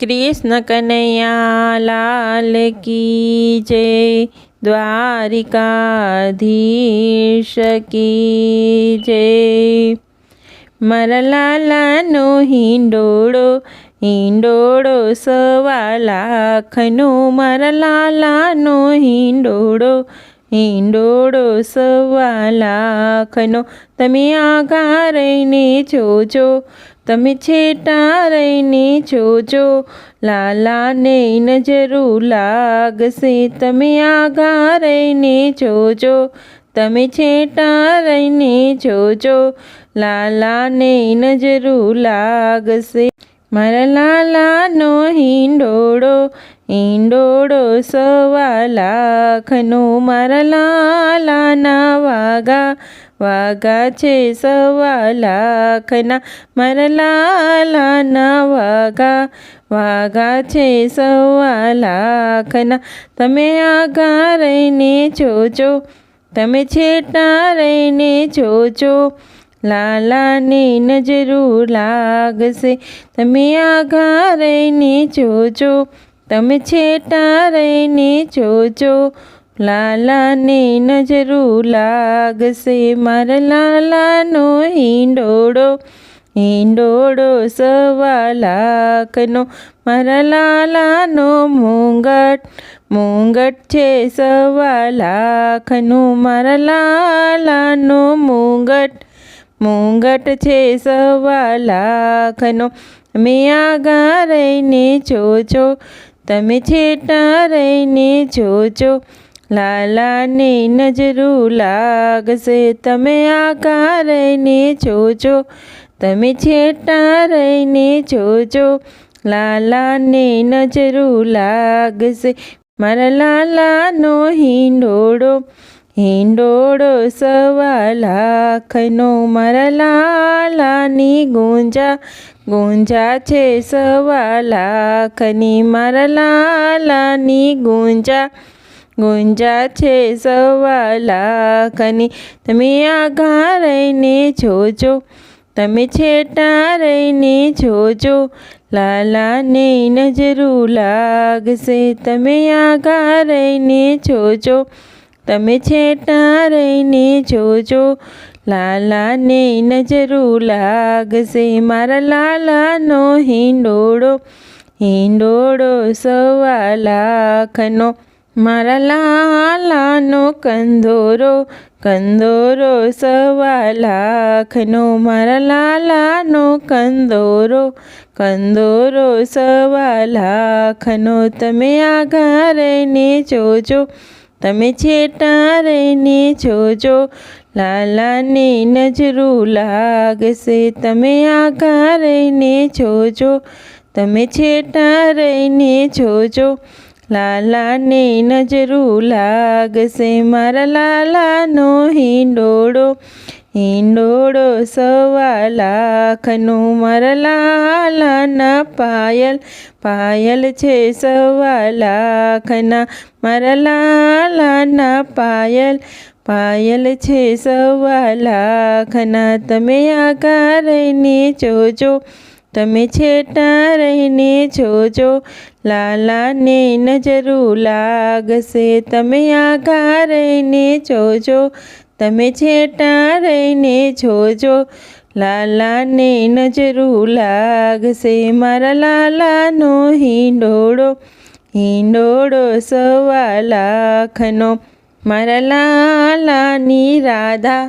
कृष्ण कन्हैया लाल की जय, द्वारिकाधीश की जय। मारा लालानो हिंडोळो हिंडोळो सवा लाखनो, मारा लालानो हिंडोळो हिंडोळो सवा लाखनो। तमे आघा रहीने જોજો, તમે છેટા રહીને જોજો, લાલાને નજરું લાગશે। તમે આઘા રહીને જોજો, તમે છેટા રહીને જોજો, લાલાને નજરું લાગશે। મારા લાલાનો હિંડોળો હિંડોળો સવા લાખનો, મારા લાલાના વાઘા વાઘા છે સવા લાખના, મારા લાલાના વાઘા વાઘા છે સવા લાખના। તમે આઘા રહીને જોજો, તમે છેટા રહીને જોજો, લાલાને નજરું લાગશે। તમે આઘા રહીને જોજો, તમે છેટા રહીને જોજો, લાલાને નજરું લાગશે। મારા લાલાનો હિંડોળો હિંડોળો સવા લાખનો, મારા લાલાનો મુંગટ મુંગટ છે સવા લાખનો, મારા લાલાનો મુંગટ મુંગટ છે સવા લાખનો। તમે આઘા રહીને જોજો, તમે છેટા રહીને જોજો, લાલાને નજરું લાગશે। તમે આઘા રહીને જોજો, તમે છેટા રહીને જોજો, લાલાને નજરું લાગશે। મારા લાલાનો હિંડોળો હિંડોળો સવા લાખનો, મારા લાલાની ગુંજા ગુંજા છે સવા લાખની, મારા લાલાની ગુંજા ગુંજા છે સવા લાખની। તમે આઘા રહીને જોજો, તમે છેટા રહીને જોજો, લાલાને નજરું લાગશે। તમે આઘા રહીને જોજો, તમે છેટા રહીને જોજો, લાલાને નજરું લાગશે। મારા લાલાનો હિંડોળો હિંડોળો સવા લાખનો, મારા લાલાનો કંદોરો કંદોરો સવા લાખનો, મારા લાલાનો કંદોરો કંદોરો સવા લાખનો। તમે આઘા રહીને જોજો, તમે છેટા રહીને જોજો, લાલાને નજરું લાગશે। તમે આઘા રહીને જોજો, તમે છેટા રહીને જોજો, લાલાને નજરું લાગશે। મારા લાલાનો હિંડોળો હિંડોળો સવા લાખનો, મારા લાલાના પાયલ પાયલ છે સવા લાખના, મારા લાલાના પાયલ પાયલ છે સવા લાખના। તમે આઘા રહીને જોજો, તમે છેટા રહીને જોજો, લાલાને નજરું લાગશે। તમે આઘા રહીને જોજો, તમે છેટા રહીને જોજો, લાલાને નજરું લાગશે। મારા લાલાનો હિંડોળો હિંડોળો સવા લાખનો, મારા લાલાની રાધા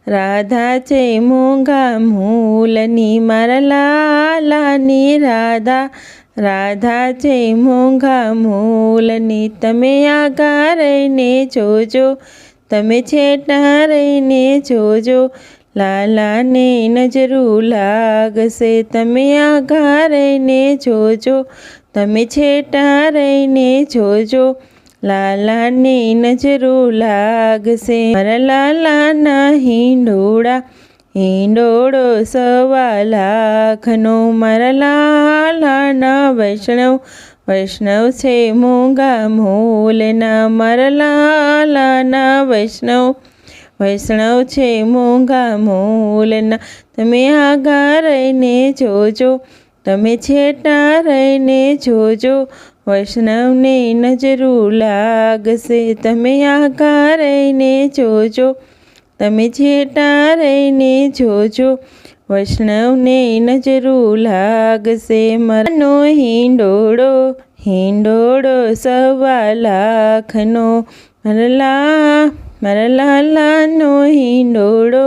રાધા છે મૂંગા મૂલની, મારા લાલાની રાધા રાધા છે મૂંગા મૂલની। તમે આઘા રહીને જોજો, તમે છેટા રહીને જોજો, લાલાને નજરું લાગશે। તમે આઘા રહીને જોજો, તમે છેટા રહીને જોજો, લાલાને નજરું લાગશે। મારા લાલાના હિંડોળા હિંડોળો સવા લાખનો, મારા લાલાના વૈષ્ણવ વૈષ્ણવ છે મૂંગા મૂલના, મારા લાલાના વૈષ્ણવ વૈષ્ણવ છે મૂંગા મૂલના। તમે આઘા રહીને જોજો, તમે છેટા રહીને જોજો, વૈષ્ણવને નજરું લાગશે. તમે આઘા રહીને જોજો, તમે છેટા રહીને જોજો, વૈષ્ણવને નજરું લાગશે. મારાનો હિંડોળો, હિંડોળો 1.25 લાખનો, મારા લાલાનો હિંડોળો,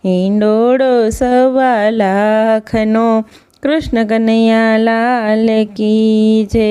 હિંડોળો 1.25 લાખનો. કૃષ્ણ કનૈયા લાલ કી જય.